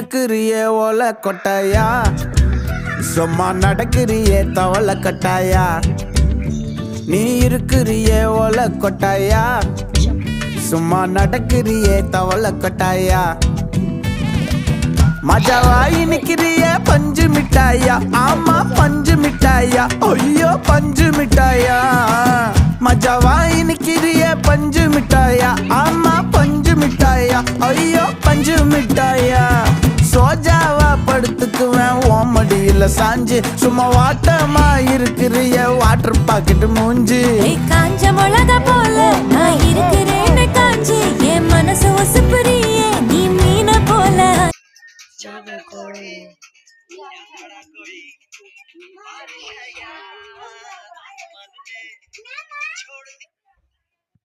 இருக்கிறியே ஓல கொட்டாயா, சும்மா நடக்கிறியே தவள கட்டாயா. நீ இருக்கிறியே ஓல கொட்டாயா, சும்மா நடக்கிறியே தவள கட்டாயா. மஜாவாயி நிக்கிறிய பஞ்சு மிட்டாயா, ஆமா பஞ்சு மிட்டாயா, ஐயோ பஞ்சு மிட்டாயா. மஜாவாயி நிக்கிறிய பஞ்சு மிட்டாயா, ஆமா பஞ்சு மிட்டாயா, ஐயோ பஞ்சு மிட்டாயா. சோஜாவா படுத்துக்குவேன் ஓமடியில சாஞ்சு, சும்மா வாட்டமா இருக்கிறிய வாட்டர் பாக்கெட் மூஞ்சி. காஞ்ச மிளகா போல நான் இருக்கிறேன்னு காஞ்சி, என் மனசு ஒசுப்புறியே நீ மீன போல. कोई